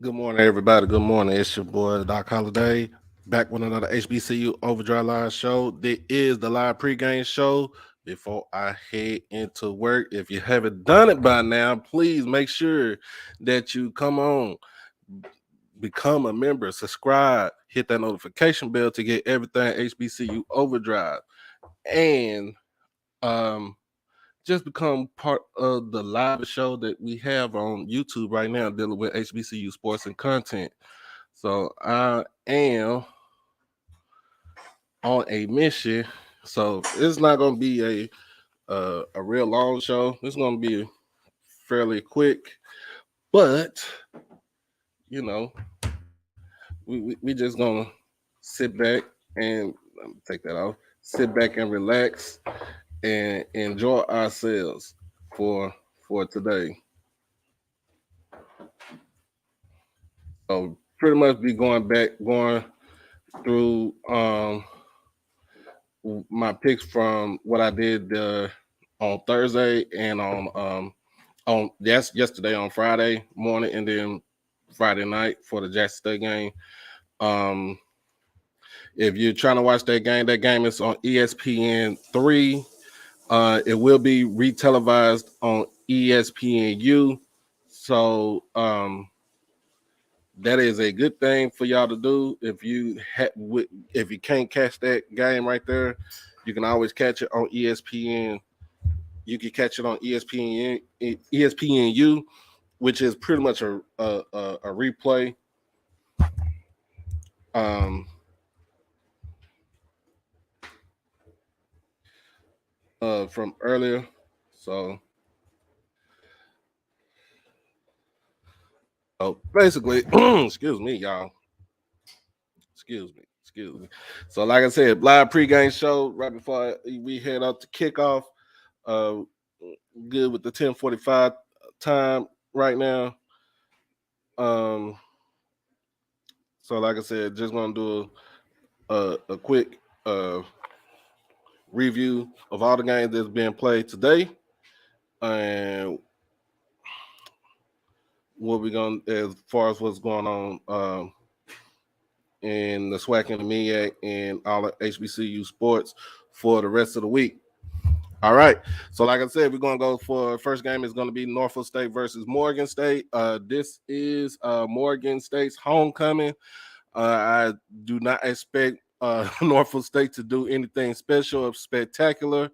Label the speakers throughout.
Speaker 1: Good morning, everybody. Good morning. It's your boy, Doc Holiday, back with another HBCU OverDrive live show. This is the live pregame show. Before I head into work, if you haven't done it by now, please make sure that you come on, become a member, subscribe, hit that notification bell to get everything HBCU OverDrive, and just become part of the live show that we have on YouTube right now dealing with HBCU sports and content. So I am on a mission. So it's not going to be a real long show. It's going to be fairly quick, but you know, we just gonna sit back and take that off. Sit back and relax and enjoy ourselves for today. So pretty much be going through my picks from what I did on Thursday and on yesterday on Friday morning and then Friday night for the Jackson State game. If you're trying to watch that game is on ESPN3. It will be retelevised on ESPNU. So that is a good thing for y'all to do. If you can't catch that game right there, you can always catch it on ESPN. You can catch it on ESPNU, which is pretty much a replay. From earlier. So basically, excuse me, y'all. Excuse me. So, like I said, live pregame show right before we head up to kickoff. Good with the 10:45 time right now. So like I said, just gonna do a quick review of all the games that's being played today, and what we're gonna as far as what's going on in the SWAC and the MEAC and all the HBCU sports for the rest of the week. All right. So like I said, we're going to go for first game is going to be Norfolk State versus Morgan State. This is Morgan State's homecoming. I do not expect Norfolk State to do anything special or spectacular.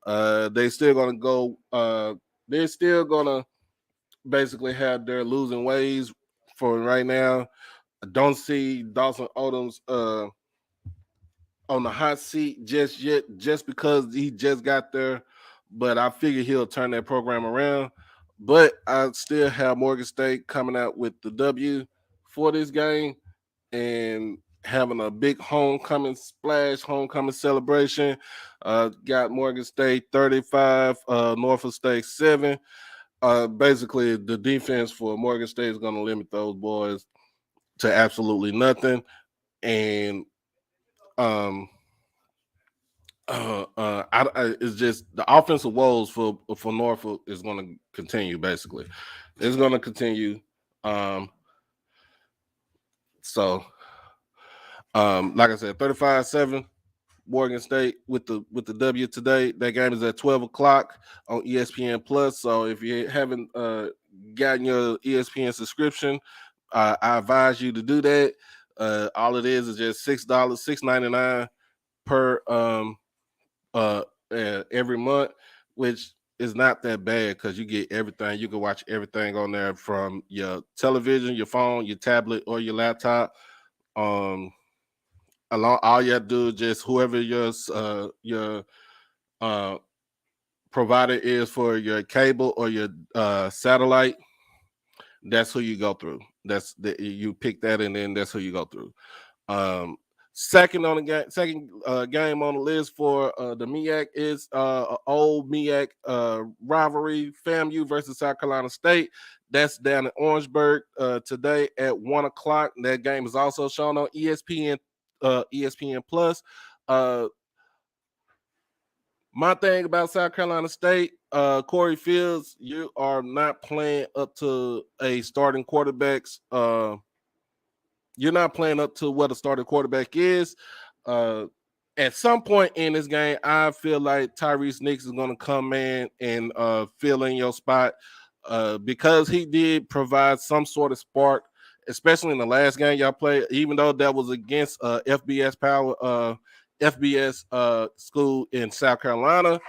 Speaker 1: They're still going to go. They're still going to basically have their losing ways for right now. I don't see Dawson Odom's on the hot seat just yet, just because he just got there. But I figure he'll turn that program around. But I still have Morgan State coming out with the W for this game and having a big homecoming splash, homecoming celebration. Got Morgan State 35, Norfolk State 7. Basically, the defense for Morgan State is going to limit those boys to absolutely nothing. And it's just the offensive woes for Norfolk is going to continue. Basically, it's going to continue. So, like I said, 35-7, Morgan State with the W today. That game is at 12 o'clock on ESPN Plus. So if you haven't gotten your ESPN subscription, I advise you to do that. All it is just $6, $6.99 per every month, which is not that bad because you get everything. You can watch everything on there from your television, your phone, your tablet, or your laptop. Along, all you have to do is just whoever your provider is for your cable or your satellite. That's who you go through. You pick that, and then that's who you go through. Second game on the list for the MEAC is old MEAC rivalry, FAMU versus South Carolina State. That's down in Orangeburg today at 1 o'clock. That game is also shown on ESPN Plus. My thing about South Carolina State, Corey Fields, you are not playing up to a starting quarterback's. You're not playing up to what a starting quarterback is. At some point in this game, I feel like Tyrese Nix is going to come in and fill in your spot because he did provide some sort of spark, especially in the last game y'all played. Even though that was against FBS school in South Carolina,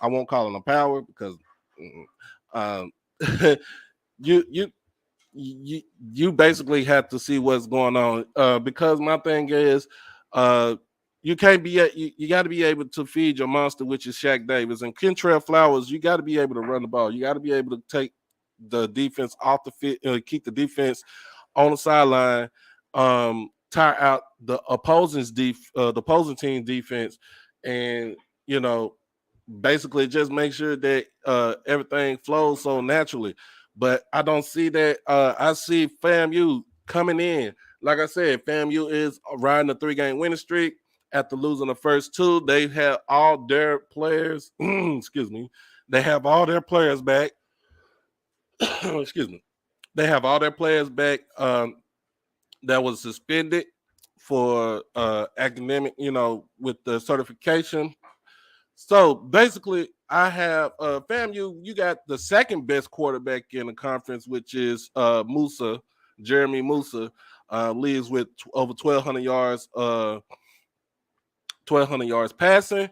Speaker 1: I won't call it a power because um, you you basically have to see what's going on because my thing is you can't be you got to be able to feed your monster, which is Shaq Davis and Kentrell Flowers. You got to be able to run the ball. You got to be able to take the defense off the fit, keep the defense on the sideline, tire out the opposing team defense, and basically just make sure that everything flows so naturally. But I don't see that. I see FAMU coming in. Like I said, FAMU is riding a 3-game winning streak. After losing the first 2, they have all their players. Excuse me. They have all their players back. Excuse me. They have all their players back that was suspended for academic, with the certification. So basically, I have FAMU. You got the second best quarterback in the conference, which is Musa, Jeremy Musa, leads with over 1,200 yards, 1,200 yards passing.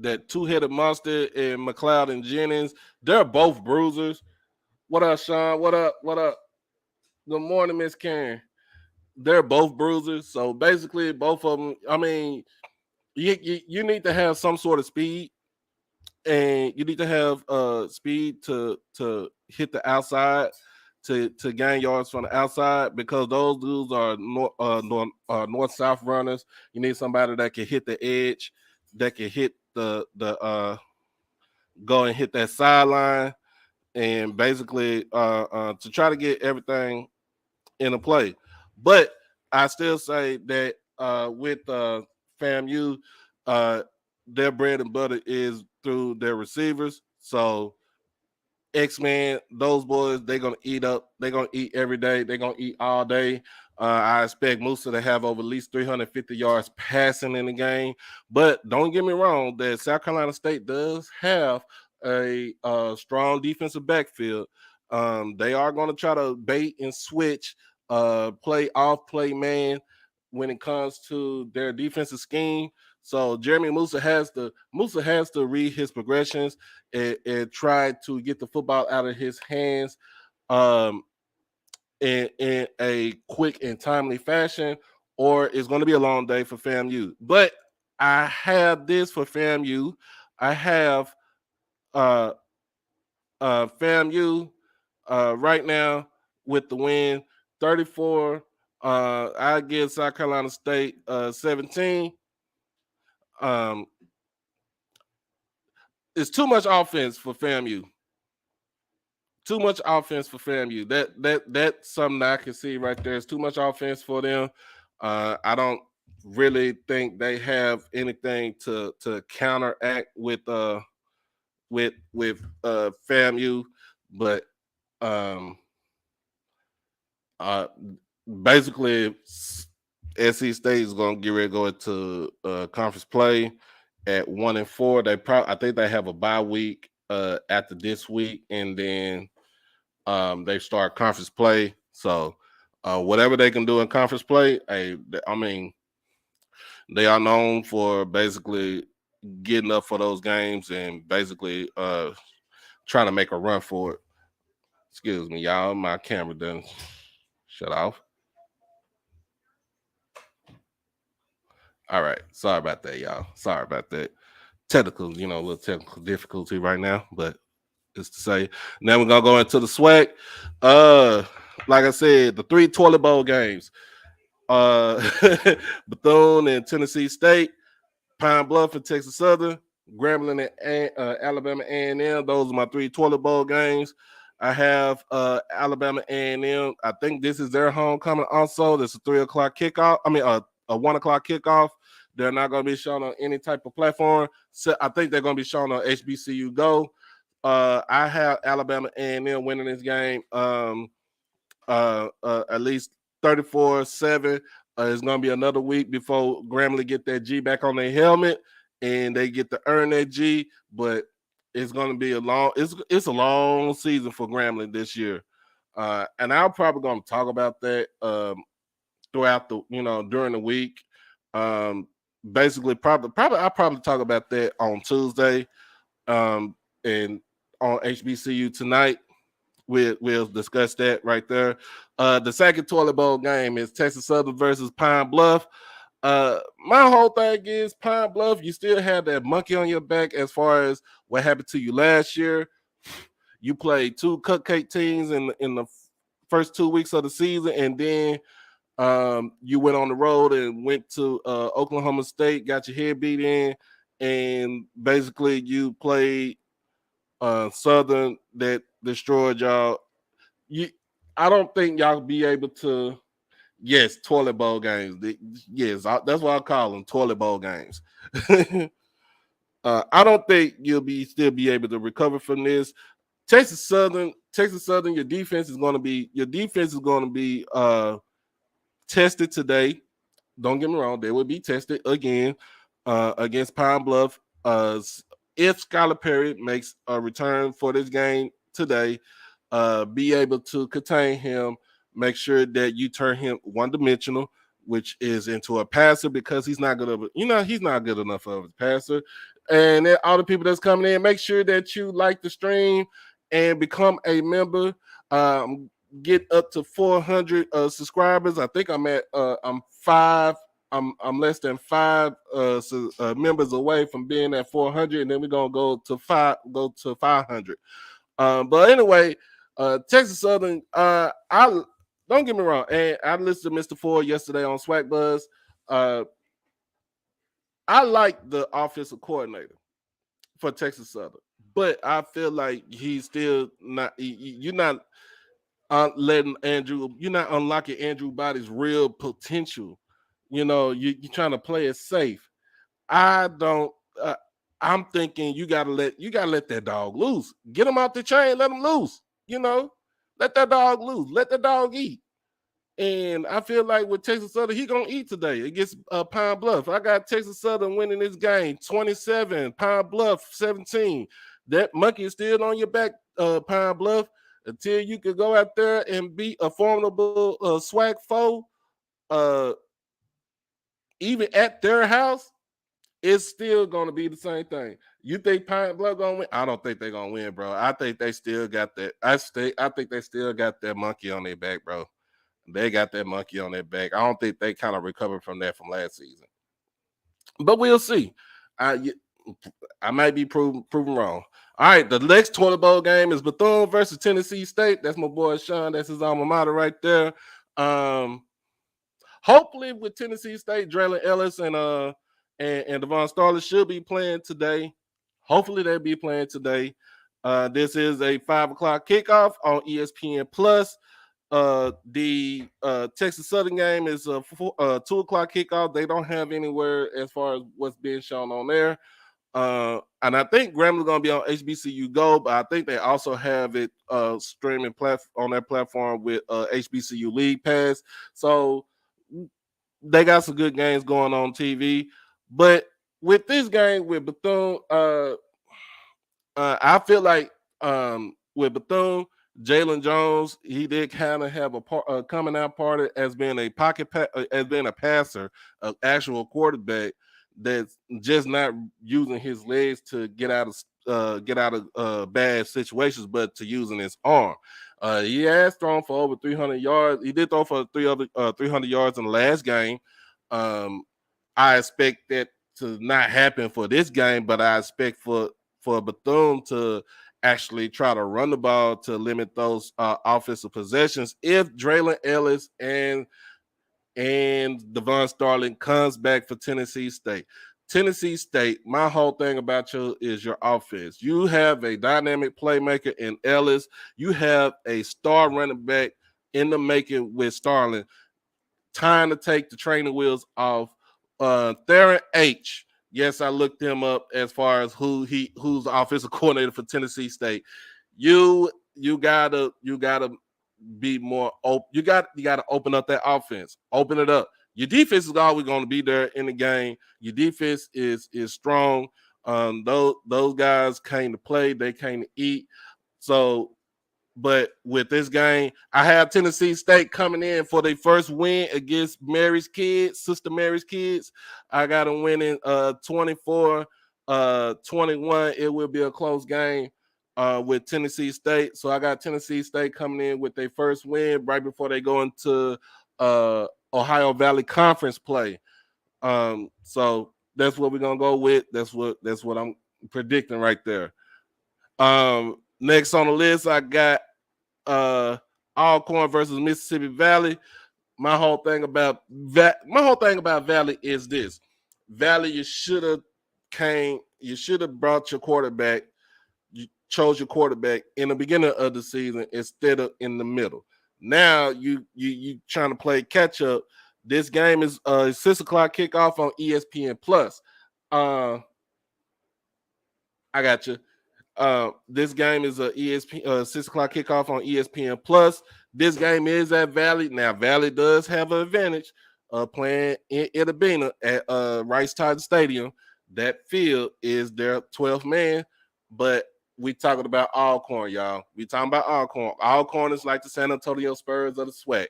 Speaker 1: That two-headed monster in McLeod and Jennings, they're both bruisers. What up, Sean? What up? What up? Good morning, Miss Karen. They're both bruisers. So basically, both of them, I mean, you need to have some sort of speed, and you need to have speed to hit the outside, to gain yards from the outside, because those dudes are north-south runners. You need somebody that can hit the edge, that can hit the go and hit that sideline, and basically to try to get everything in a play. But I still say that with FAMU, their bread and butter is through their receivers. So X-Men, those boys, they're gonna eat up. They're gonna eat every day. They're gonna eat all day. I expect Musa to have over at least 350 yards passing in the game. But don't get me wrong, that South Carolina State does have a strong defensive backfield. They are going to try to bait and switch, play off, play man when it comes to their defensive scheme. So Jeremy Musa has to read his progressions and try to get the football out of his hands in a quick and timely fashion, or it's going to be a long day for FAMU. But I have this for FAMU. I have FAMU right now with the win 34. I give South Carolina State 17. It's too much offense for FAMU. Too much offense for FAMU. That's something that I can see right there. It's too much offense for them. I don't really think they have anything to counteract with FAMU, but basically SC State is going to get ready to go into conference play at 1-4. I think they have a bye week after this week, and then they start conference play. So whatever they can do in conference play, I mean, they are known for basically getting up for those games and basically trying to make a run for it. Excuse me, y'all. My camera done shut off. All right. Sorry about that, y'all. Sorry about that. Technical, a little technical difficulty right now, but it's to say. Now we're gonna go into the SWAC. Like I said, the 3 toilet bowl games. Bethune and Tennessee State, Pine Bluff and Texas Southern, Grambling and Alabama A&M. Those are my 3 toilet bowl games. I have Alabama A&M. I think this is their homecoming also. This is a 3 o'clock kickoff. I mean, a 1 o'clock kickoff. They're not going to be shown on any type of platform. So I think they're going to be shown on HBCU Go. I have Alabama A&M winning this game. At least 34-7. It's going to be another week before Grambling get that G back on their helmet and they get to earn that G. But it's going to be a long season for Grambling this year. And I'm probably going to talk about that throughout during the week. Basically, I'll probably talk about that on Tuesday and on HBCU tonight. We'll discuss that right there. The second toilet bowl game is Texas Southern versus Pine Bluff. My whole thing is Pine Bluff, you still have that monkey on your back as far as what happened to you last year. You played 2 cupcake teams in the first 2 weeks of the season, and then you went on the road and went to Oklahoma State, got your head beat in, and basically you played Southern that destroyed y'all. I don't think y'all be able to. Yes, toilet bowl games. Yes, that's what I call them, toilet bowl games. I don't think you'll still be able to recover from this. Texas Southern, your defense is going to be tested today. Don't get me wrong, they will be tested again against Pine Bluff. If Skylar Perry makes a return for this game today, be able to contain him, make sure that you turn him one-dimensional, which is into a passer, because he's not good enough of a passer. And then all the people that's coming in, make sure that you like the stream and become a member. Get up to 400 subscribers. I think I'm at I'm less than 5 members away from being at 400, and then we're gonna go to 500. But anyway, Texas Southern. I don't get me wrong, and I listened to Mr. Ford yesterday on Swag Buzz. I like the offensive coordinator for Texas Southern, but I feel like he's still not. You're not letting Andrew. You're not unlocking Andrew Body's real potential. You're trying to play it safe. I don't. I'm thinking you gotta let that dog loose. Get him out the chain. Let him loose. Let that dog loose. Let the dog eat. And I feel like with Texas Southern, he gonna eat today against Pine Bluff. I got Texas Southern winning this game 27, Pine Bluff 17. That monkey is still on your back, Pine Bluff, until you can go out there and beat a formidable swag foe. Even at their house, it's still going to be the same thing. You think Pine Bluff going to win? I don't think they're going to win, bro. I think they still got that. I think they still got that monkey on their back, bro. They got that monkey on their back. I don't think they kind of recovered from that from last season. But we'll see. I might be proven wrong. All right, the next toilet bowl game is Bethune versus Tennessee State. That's my boy Sean. That's his alma mater right there. Hopefully with Tennessee State, Draylon Ellis and Devon Starley should be playing today. Hopefully they'll be playing today. This is a 5:00 kickoff on ESPN Plus. The Texas Southern game is a 2:00 kickoff. They don't have anywhere as far as what's being shown on there. And I think Grambling's going to be on HBCU Go, but I think they also have it streaming on their platform with HBCU League Pass. So they got some good games going on TV. But with this game with Bethune, I feel like with Bethune, Jalen Jones, he did kind of have a coming out party as being a as being a passer, an actual quarterback that's just not using his legs to get out of bad situations, but to using his arm. He has thrown for over 300 yards. He did throw for 300 yards in the last game. I expect that to not happen for this game, but I expect for Bethune to actually try to run the ball to limit those offensive possessions. If Draylon Ellis and Devon Starling comes back for Tennessee State. Tennessee State, my whole thing about you is your offense. You have a dynamic playmaker in Ellis. You have a star running back in the making with Starling, trying to take the training wheels off Theron H. Yes, I looked him up as far as who's the offensive coordinator for Tennessee State. You gotta be more open. You gotta open up that offense. Open it up. Your defense is always going to be there in the game. Your defense is strong. Those guys came to play. They came to eat. So, but with this game, I have Tennessee State coming in for their first win against Sister Mary's kids. I got them winning 24-21. It will be a close game with Tennessee State. So I got Tennessee State coming in with their first win right before they go into Ohio Valley Conference play. So that's what we're gonna go with. That's what I'm predicting right there. Next on the list, I got Alcorn versus Mississippi Valley. My whole thing about Valley is this. Valley, you should have brought your quarterback. You chose your quarterback in the beginning of the season instead of in the middle. Now you trying to play catch up. This game is 6 o'clock kickoff on ESPN Plus. I got you. This game is a 6 o'clock kickoff on ESPN Plus. This game is at Valley. Now, Valley does have an advantage playing in Itabena at Rice Titan Stadium. That field is their 12th man, but we talking about Alcorn, y'all. We talking about Alcorn. Alcorn is like the San Antonio Spurs of the SWAC.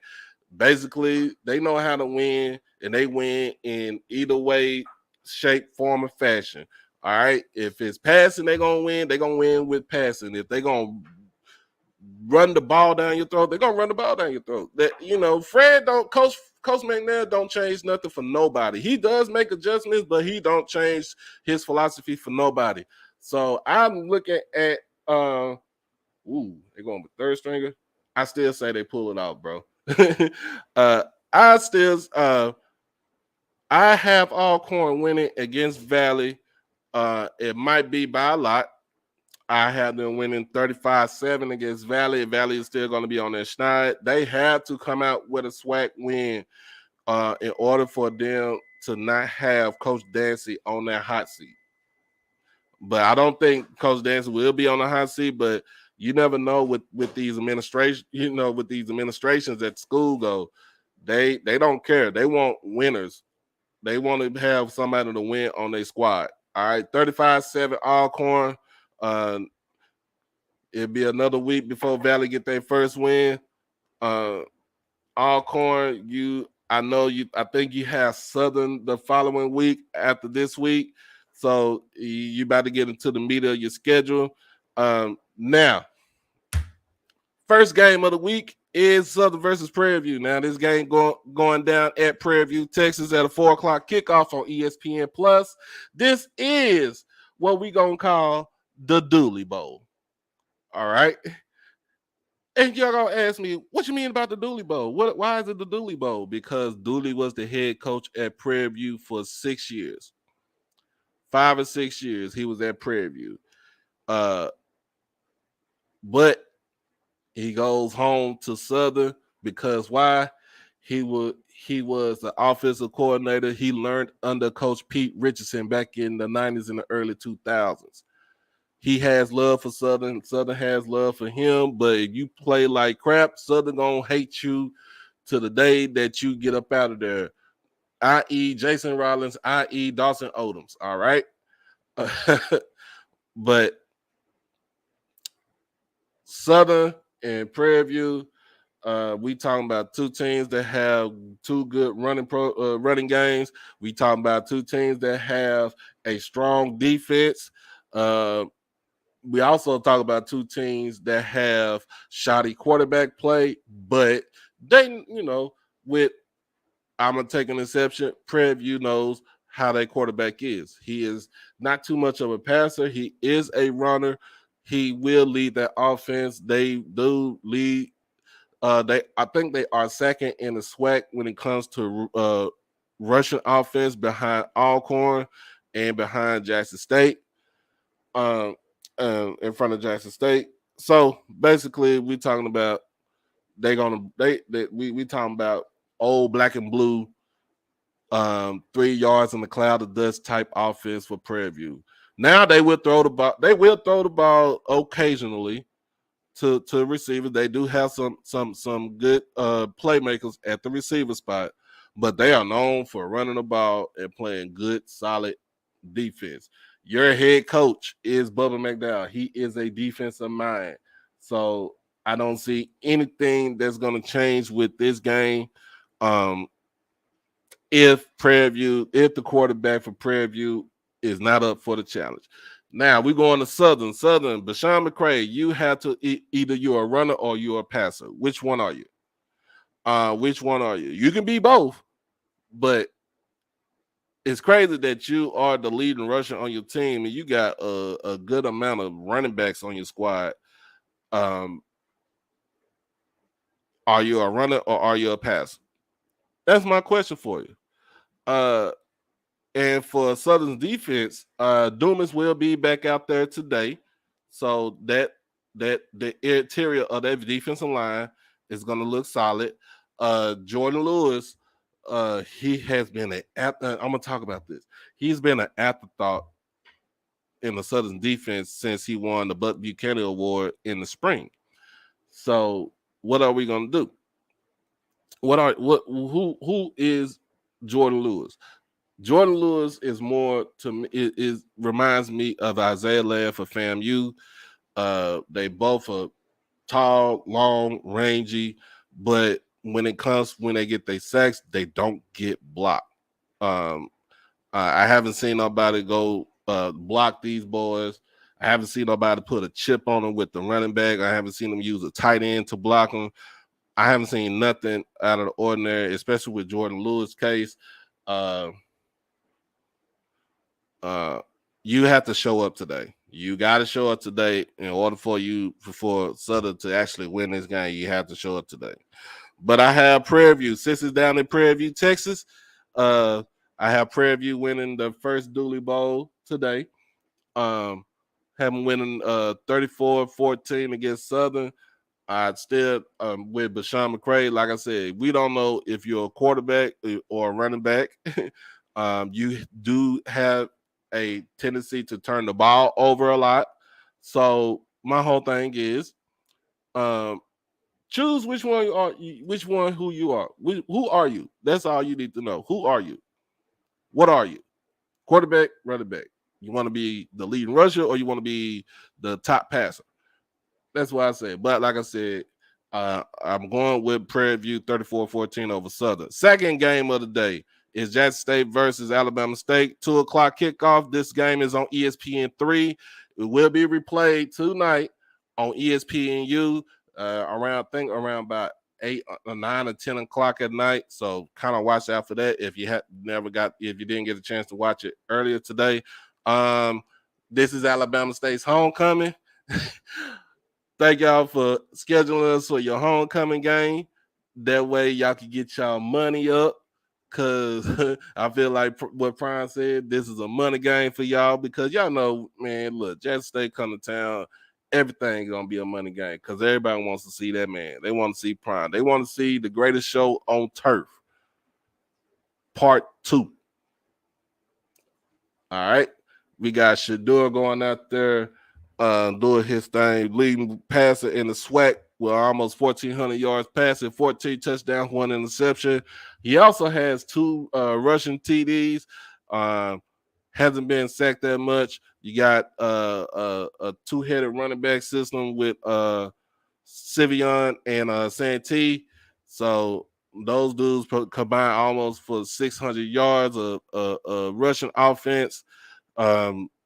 Speaker 1: Basically, they know how to win, and they win in either way, shape, form, or fashion. All right. If it's passing, they're gonna win. They're gonna win with passing. If they're gonna run the ball down your throat, they're gonna run the ball down your throat. That Coach McNair don't change nothing for nobody. He does make adjustments, but he don't change his philosophy for nobody. So I'm looking at they're going with third stringer. I still say they pull it off, bro. I have Alcorn winning against Valley. It might be by a lot. I have them winning 35-7 against Valley. Valley is still going to be on their schneid. They have to come out with a SWAC win in order for them to not have Coach Dancy on that hot seat. But I don't think Coach Dancy will be on the hot seat, but you never know with these administrations, with these administrations at school go, they don't care. They want winners. They want to have somebody to win on their squad. All right, 35-7 Alcorn. It'll be another week before Valley get their first win. Alcorn, I think you have Southern the following week after this week. So you about to get into the meat of your schedule. Now, first game of the week is Southern versus Prairie View. Now, this game going down at Prairie View, Texas at a 4 o'clock kickoff on ESPN Plus. This is what we gonna call the Dooley Bowl. All right. And y'all gonna ask me, what you mean about the Dooley Bowl? Why is it the Dooley Bowl? Because Dooley was the head coach at Prairie View for 6 years. 5 or 6 years he was at Prairie View. But he goes home to Southern because why? He was the offensive coordinator. He learned under Coach Pete Richardson back in the 90s and the early 2000s. He has love for Southern. Southern has love for him. But if you play like crap, Southern gonna hate you to the day that you get up out of there. I.e. Jason Rollins, i.e. Dawson Odoms. All right. But Southern and Prairie View, we talking about two teams that have two good running games. We talking about two teams that have a strong defense. We also talk about two teams that have shoddy quarterback play, but they, with I'm gonna take an exception. Prairie View knows how their quarterback is. He is not too much of a passer. He is a runner. He will lead that offense. They do lead. I think they are second in the SWAC when it comes to rushing offense behind Alcorn and behind Jackson State. In front of Jackson State. So basically, we talking about we talking about old black and blue 3 yards in the cloud of dust type offense for Prairie View. Now they will throw the ball. They will throw the ball occasionally to receivers. They do have some good playmakers at the receiver spot, but they are known for running the ball and playing good, solid defense. Your head coach is Bubba McDowell. He is a defensive mind. So I don't see anything that's going to change with this game. If the quarterback for Prairie View is not up for the challenge. Now we're going to Southern. Bashawn McCray, you have to either you're a runner or you're a passer. Which one are you? You can be both, but it's crazy that you are the leading rusher on your team and you got a good amount of running backs on your squad. Are you a runner or are you a passer? That's my question for you. And for Southern's defense, Dumas will be back out there today. So that the interior of that defensive line is going to look solid. Jordan Lewis, he has been I'm going to talk about this. He's been an afterthought in the Southern defense since he won the Buck Buchanan Award in the spring. So what are we going to do? Who is Jordan Lewis? Jordan Lewis is more to me. It reminds me of Isaiah Ladd for FAMU. They both are tall, long, rangy, but when they get their sacks, they don't get blocked. I haven't seen nobody go block these boys. I haven't seen nobody put a chip on them with the running back. I haven't seen them use a tight end to block them. I haven't seen nothing out of the ordinary, especially with Jordan Lewis' case. You have to show up today. You got to show up today in order for Southern to actually win this game. You have to show up today. But I have Prairie View. Since it's down in Prairie View, Texas, I have Prairie View winning the first Dooley Bowl today. Having winning 34-14 against Southern. I'd still with Bashawn McCray. Like I said, we don't know if you're a quarterback or a running back. You do have a tendency to turn the ball over a lot. So my whole thing is choose which one who you are. Who are you? That's all you need to know. Who are you? What are you? Quarterback, running back. You want to be the leading rusher or you want to be the top passer? That's what I say. But like I said, I'm going with Prairie View 34-14 over Southern. Second game of the day is Jackson State versus Alabama State. 2:00 kickoff. This game is on ESPN3. It will be replayed tonight on ESPNU around about 8 or 9 or 10 o'clock at night. So kind of watch out for that if you didn't get a chance to watch it earlier today. This is Alabama State's homecoming. Thank y'all for scheduling us for your homecoming game. That way y'all can get y'all money up. Because I feel like what Prime said, this is a money game for y'all. Because y'all know, man, look, Jackson State come to town, everything going to be a money game. Because everybody wants to see that man. They want to see Prime. They want to see the greatest show on turf. Part 2. All right. We got Shador going out there. Doing his thing, leading passer in the SWAC with almost 1,400 yards passing, 14 touchdowns, 1 interception. He also has 2 rushing TDs. Hasn't been sacked that much. You got a 2-headed running back system with Sivion and Santee. So those dudes combine almost for 600 yards of rushing offense.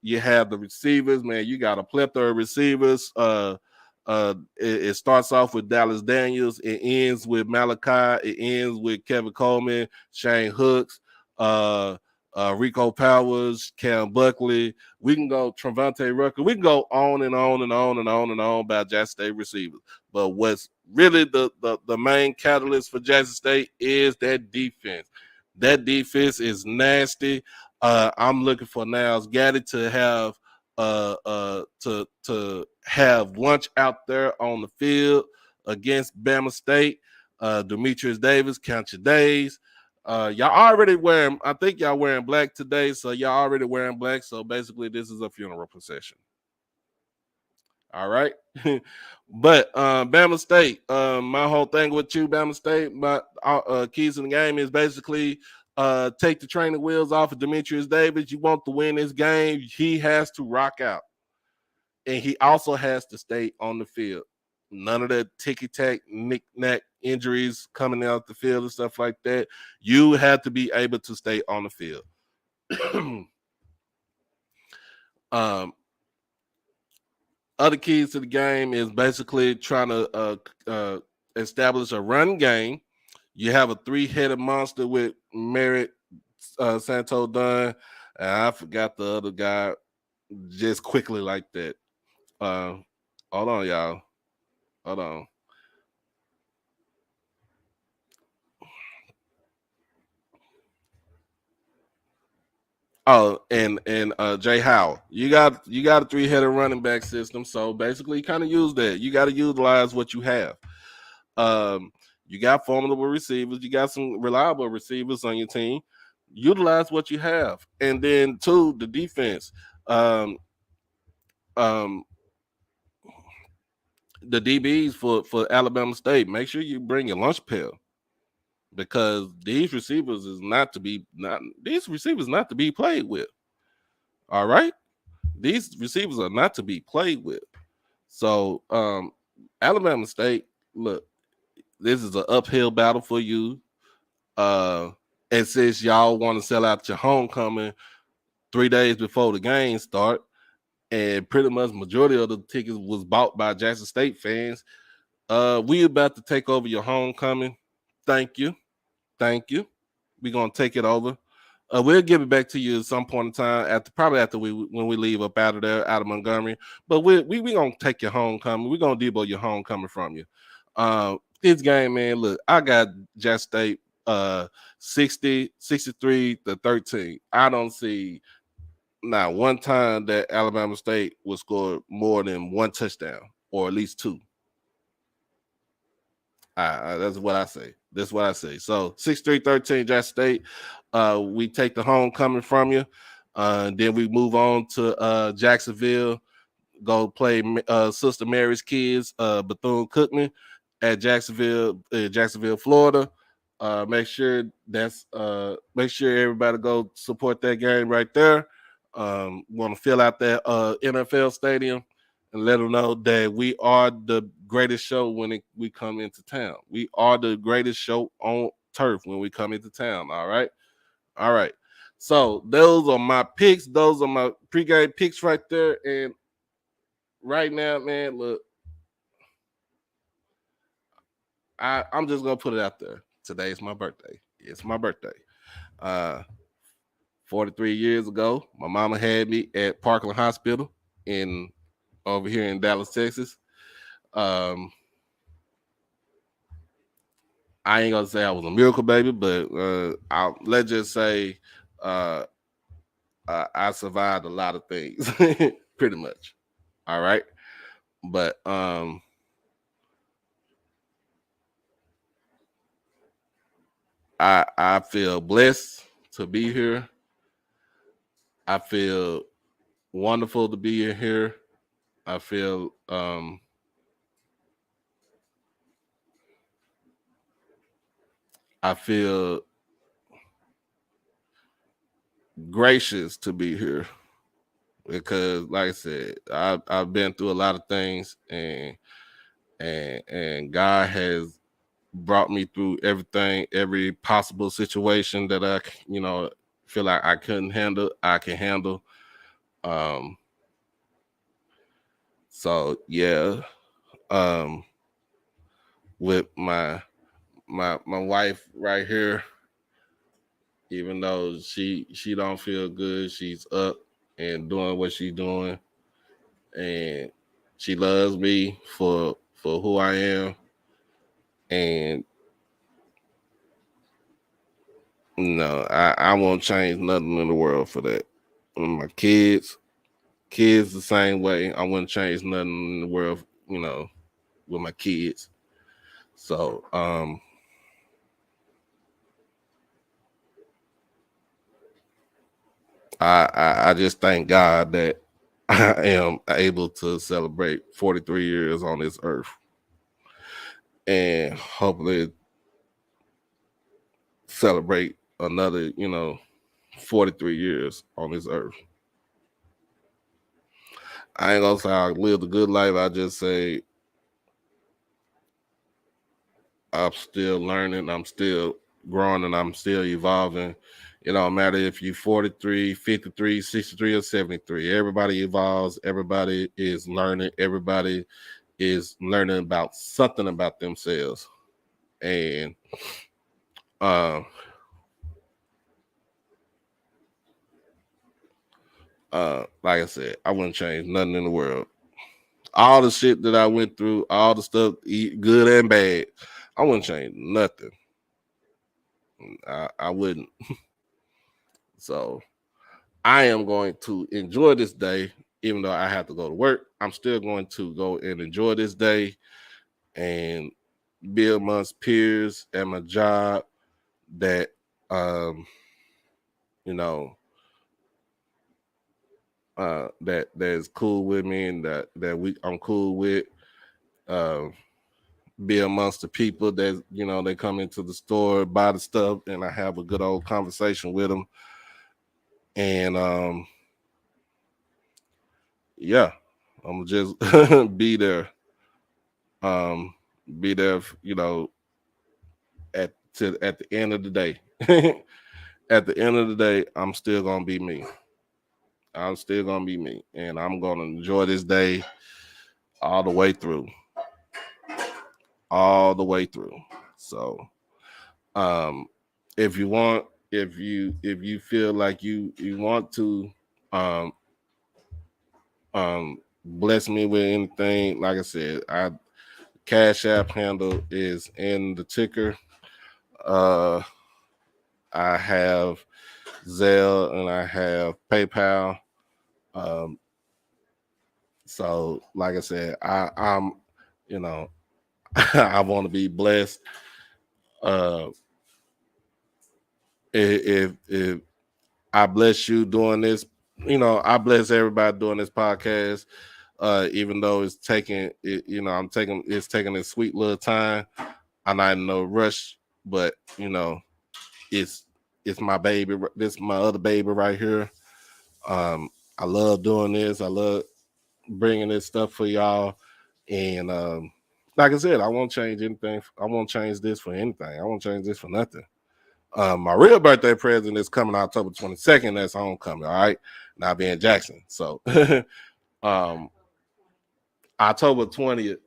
Speaker 1: You have the receivers, man. You got a plethora of receivers. It starts off with Dallas Daniels. It ends with Malachi. It ends with Kevin Coleman, Shane Hooks, Rico Powers, Cam Buckley. We can go Trevante Rucker. We can go on and on and on and on and on about Jackson State receivers. But what's really the main catalyst for Jackson State is that defense. That defense is nasty. I'm looking for Niles Gaddy to have lunch out there on the field against Bama State. Demetrius Davis, count your days. Y'all already wearing, I think y'all wearing black today, so y'all already wearing black. So basically, this is a funeral procession. All right. But Bama State, my whole thing with you, Bama State, my keys in the game is basically take the training wheels off of Demetrius Davis. You want to win this game, he has to rock out. And he also has to stay on the field. None of the ticky-tack, knick-knack injuries coming out the field and stuff like that. You have to be able to stay on the field. Other keys to the game is basically trying to establish a run game. You have a 3-headed monster with Merritt, Santo Dunn, and I forgot the other guy just quickly like that. Hold on, y'all. Hold on. Oh, and Jay Howell. You got a 3-headed running back system. So basically, kind of use that. You got to utilize what you have. You got formidable receivers. You got some reliable receivers on your team. Utilize what you have, and then two, the defense. The DBs for Alabama State. Make sure you bring your lunch pail, because these receivers not to be played with. All right, these receivers are not to be played with. So Alabama State, look, this is an uphill battle for you. And since y'all want to sell out your homecoming 3 days before the game start, and pretty much majority of the tickets was bought by Jackson State fans, we about to take over your homecoming. Thank you. We're gonna take it over. We'll give it back to you at some point in time, after when we leave up out of Montgomery. But we gonna take your homecoming. We're gonna debo your homecoming from you. This game, man, look, I got Jackson State 63-13. I don't see not one time that Alabama State will score more than one touchdown, or at least two. That's what I say. So 63-13, Jackson State. We take the homecoming from you. Then we move on to Jacksonville. Go play Sister Mary's kids, Bethune-Cookman, at Jacksonville, Florida. Make sure everybody go support that game right there. Want to fill out that NFL stadium and let them know that we are the greatest show when we come into town. We are the greatest show on turf when we come into town. All right. So those are my picks. Those are my pregame picks right there. And right now, man, look, I'm just gonna put it out there. Today is my birthday. It's my birthday. 43 years ago, my mama had me at Parkland Hospital over here in Dallas, Texas. I ain't gonna say I was a miracle baby, but let's just say I survived a lot of things, pretty much. All right, but I feel blessed to be here. I feel wonderful to be here. I feel gracious to be here, because, like I said, I've been through a lot of things, and God has brought me through everything, every possible situation that I feel like I couldn't handle, I can handle. So yeah, with my wife right here, even though she don't feel good, she's up and doing what she's doing, and she loves me for who I am, and no, I won't change nothing in the world for that. And my kids the same way. I wouldn't change nothing in the world, with my kids. So I just thank God that I am able to celebrate 43 years on this earth, and hopefully celebrate another, 43 years on this earth. I ain't gonna say I lived a good life. I just say I'm still learning, I'm still growing, and I'm still evolving. It don't matter if you're 43, 53, 63, or 73. Everybody evolves. Everybody is learning. Everybody is learning about something about themselves. And like I said, I wouldn't change nothing in the world. All the shit that I went through, all the stuff, good and bad, I wouldn't change nothing. I wouldn't. So I am going to enjoy this day, even though I have to go to work. I'm still going to go and enjoy this day and be amongst peers at my job that, you know, that is cool with me, and that I'm cool with. Be amongst the people that, they come into the store, buy the stuff, and I have a good old conversation with them. And yeah, I'm just be there. Be there, at the end of the day. At the end of the day, I'm still gonna be me. I'm still gonna be me, and I'm gonna enjoy this day all the way through. All the way through. So, if you feel like you want to, um, bless me with anything, like I said, Cash App handle is in the ticker. I have Zelle and I have PayPal. So, like I said, I'm, I want to be blessed. If I bless you doing this, I bless everybody doing this podcast. Even though it's taking, it's taking a sweet little time. I'm not in no rush, but it's my baby. This is my other baby right here. I love doing this. I love bringing this stuff for y'all. And like I said, I won't change anything. I won't change this for anything. I won't change this for nothing. My real birthday present is coming October 22nd. That's homecoming. All right. And I'll be in Jackson. So October 20th,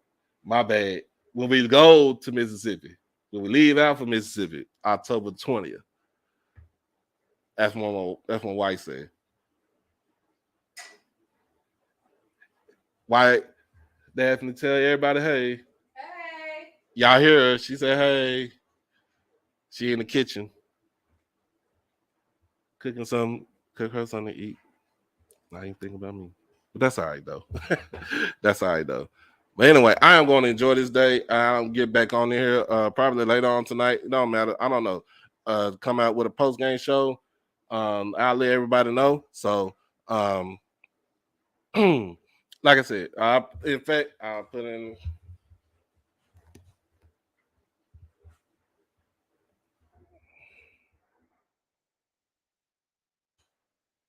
Speaker 1: my bad, when we go to Mississippi, when we leave out for Mississippi, October 20th. That's what my wife said. White Daphne, tell everybody, hey. Hey. Y'all hear her. She said, hey. She in the kitchen. Cook her something to eat. Not even thinking about me. But that's all right, though. That's all right, though. But anyway, I am going to enjoy this day. I'll get back on here probably later on tonight. It don't matter. I don't know. Come out with a post-game show. I'll let everybody know. So, like I said, in fact, I'll put in.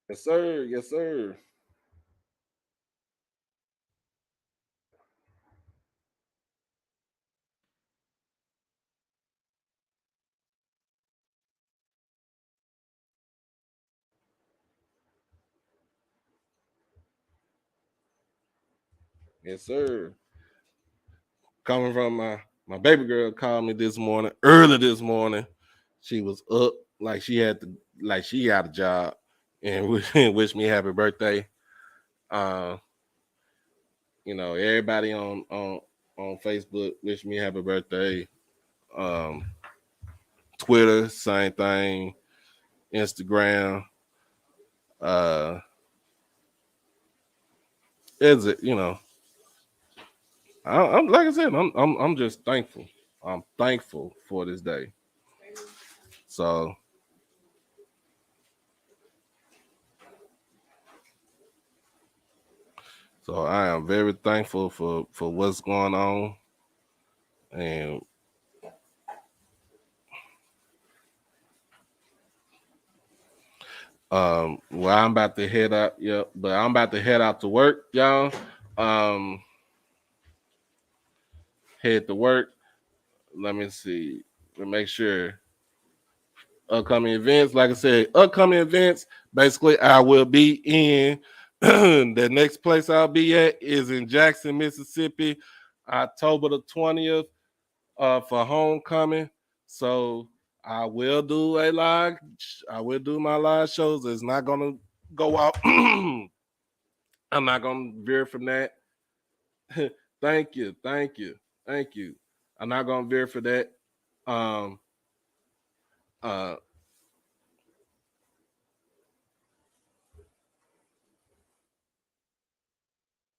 Speaker 1: Yes, sir. Yes, sir. Yes, sir. Coming from my baby girl called me this morning, early this morning. She was up like she got a job and wish me happy birthday. Everybody on Facebook wish me happy birthday. Um, Twitter, same thing. Instagram. Is it, I'm like I said, I'm just thankful. I'm thankful for this day. So So I am very thankful for what's going on. And well, I'm about to head out, but I'm about to head out to work, y'all. Head to work. Let me see. Let me make sure. Upcoming events, like I said, upcoming events. Basically, I will be in the next place I'll be at is in Jackson, Mississippi, October the 20th for homecoming. So I will do a live. I will do my live shows. It's not gonna go out. I'm not gonna veer from that. Thank you, thank you, thank you. I'm not gonna veer for that. Um, uh,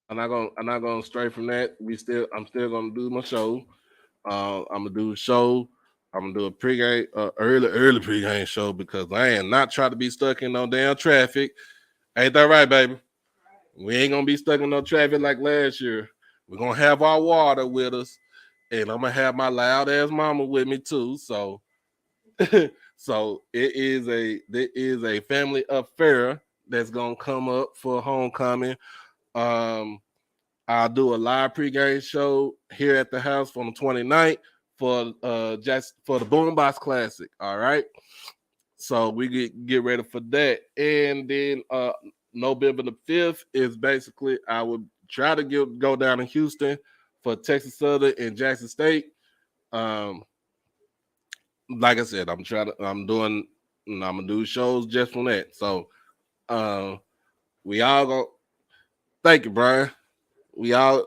Speaker 1: I'm not gonna stray from that. I'm still gonna do my show. I'm gonna do a show. I'm gonna do a pregame, early pregame show because I am not trying to be stuck in no damn traffic. Ain't that right, baby? We ain't gonna be stuck in no traffic like last year. We're gonna have our water with us, and I'm gonna have my loud ass mama with me too. So, so it is a family affair that's gonna come up for homecoming. Um, I'll do a live pregame show here at the house on the 29th for just for the Boombox Classic. All right. So we get ready for that. And then November the 5th is basically I would try to go down to Houston for Texas Southern and Jackson State. Um, like I said, I'm gonna do shows just from that. So we all go thank you, Brian. We all,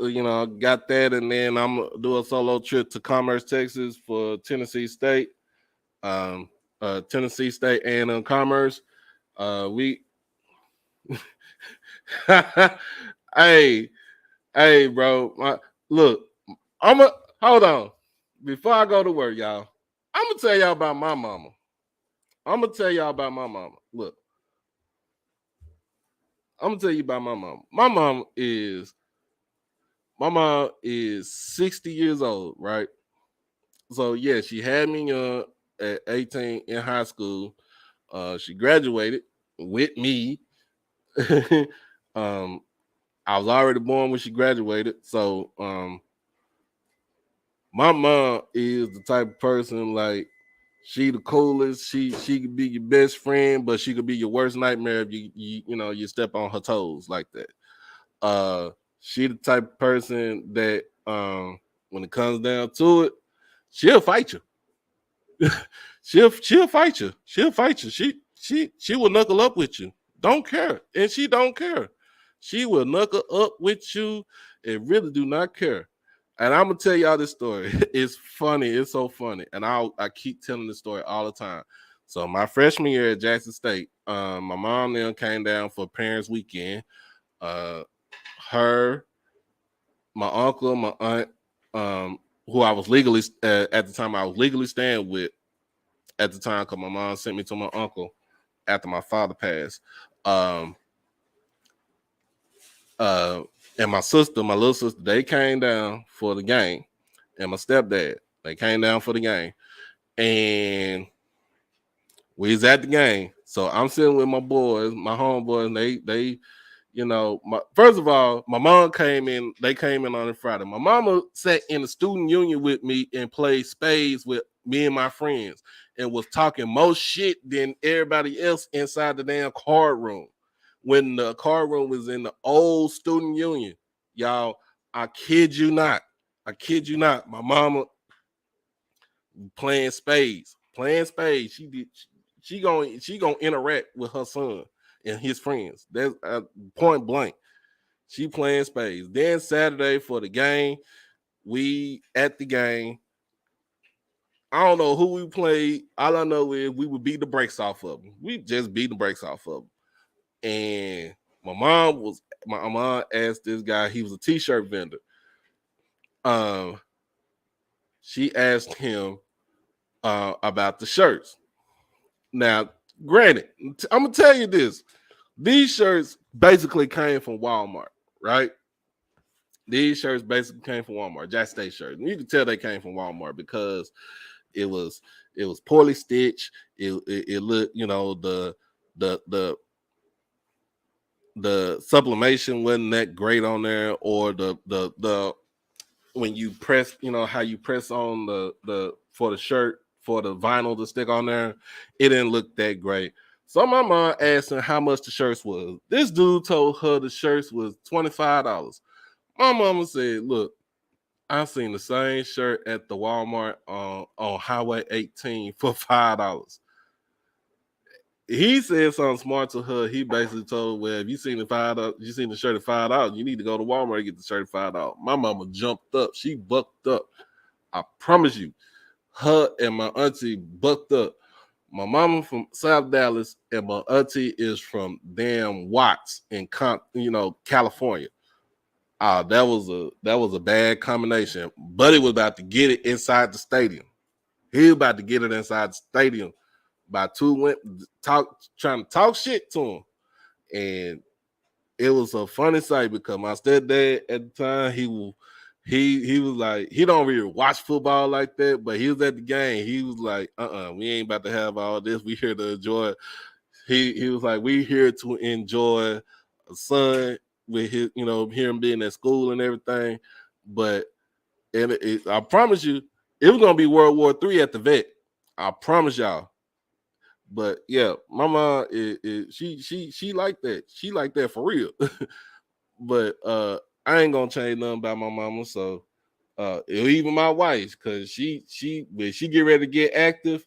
Speaker 1: got that, and then I'm gonna do a solo trip to Commerce, Texas for Tennessee State, Tennessee State and Commerce. We, hey, hey, bro, look, hold on before I go to work, y'all. I'm gonna tell y'all about my mama. I'm gonna tell y'all about my mama. Look, I'm gonna tell you about my mama. My mom is 60 years old, right? So yeah, she had me at 18 in high school. She graduated with me. um, I was already born when she graduated. So my mom is the type of person like she the coolest. She could be your best friend, but she could be your worst nightmare if you step on her toes like that. She the type of person that when it comes down to it, she'll fight you. She'll fight you. She'll fight you. She will knuckle up with you. Don't care, and she don't care. She will knuckle up with you and really do not care. And I'm gonna tell y'all this story. It's funny. It's so funny, and I keep telling this story all the time. So my freshman year at Jackson State, my mom then came down for Parents Weekend. Her, my uncle, my aunt, who I was legally at the time I was legally staying with at the time because my mom sent me to my uncle after my father passed. And my little sister, they came down for the game, and my stepdad, they came down for the game, and we was at the game. So I'm sitting with my boys, my homeboys, and they first of all, my mom came in. They came in on a Friday. My mama sat in the student union with me and played spades with me and my friends, and was talking more shit than everybody else inside the damn card room. When the card room was in the old student union, y'all, I kid you not. I kid you not. My mama playing spades. She did. She gonna interact with her son and his friends. That's point blank. She playing spades. Then Saturday for the game, we at the game. I don't know who we played. All I know is we would beat the brakes off of them. We just beat the brakes off of them. And my mom asked this guy. He was a t-shirt vendor. She asked him about the shirts. Now, granted, I'm gonna tell you this: these shirts basically came from Walmart, right? These shirts basically came from Walmart, Jack State shirts. And you can tell they came from Walmart because it was poorly stitched. It looked, the sublimation wasn't that great on there, or the when you press, how you press on the for the shirt for the vinyl to stick on there, it didn't look that great. So my mom asked her how much the shirts was. This dude told her the shirts was $25. My mama said, "Look, I seen the same shirt at the Walmart on Highway 18 for $5." He said something smart to her. He basically told her, "Well, if you seen the shirt at $5, you need to go to Walmart and get the shirt at $5." My mama jumped up. She bucked up. I promise you, her and my auntie bucked up. My mama from South Dallas and my auntie is from damn Watts in California. That was a bad combination. Buddy was about to get it inside the stadium. He was about to get it inside the stadium by two went trying to talk shit to him. And it was a funny sight because my stepdad at the time, he was like, he don't really watch football like that, but he was at the game. He was like, we ain't about to have all this. We here to enjoy. He was like, we here to enjoy a son with his, him being at school and everything. But I promise you, it was gonna be World War III at the vet. I promise y'all. But yeah, my mom she like that. She like that for real. But I ain't gonna change nothing about my mama. So even my wife, because when she get ready to get active,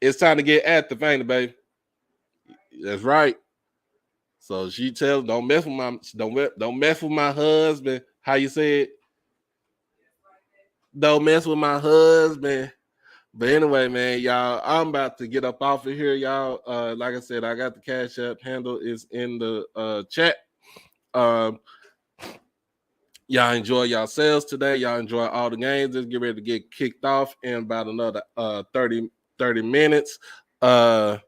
Speaker 1: it's time to get active, ain't it, baby? That's right. So she tells, don't mess with my husband. How you say it? Don't mess with my husband. But anyway, man, y'all, I'm about to get up off of here, y'all. Like I said, I got the Cash App handle is in the chat. Y'all enjoy yourselves today. Y'all enjoy all the games. Let's get ready to get kicked off in about another 30 minutes. I'll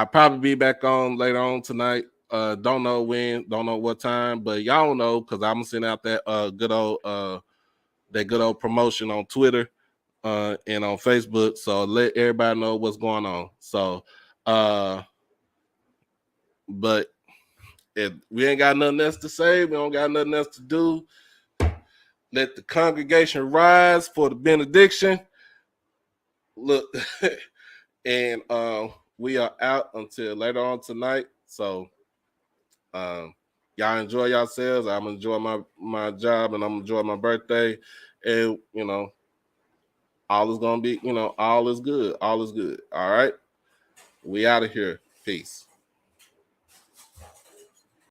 Speaker 1: probably be back on later on tonight. Don't know when, don't know what time, but y'all know because I'm gonna send out that good old promotion on Twitter and on Facebook. So let everybody know what's going on. So but if we ain't got nothing else to say, we don't got nothing else to do. Let the congregation rise for the benediction. Look, and we are out until later on tonight. So y'all enjoy yourselves. I'm enjoying my job and I'm enjoying my birthday. And all is gonna be, all is good. All is good. All right. We out of here. Peace.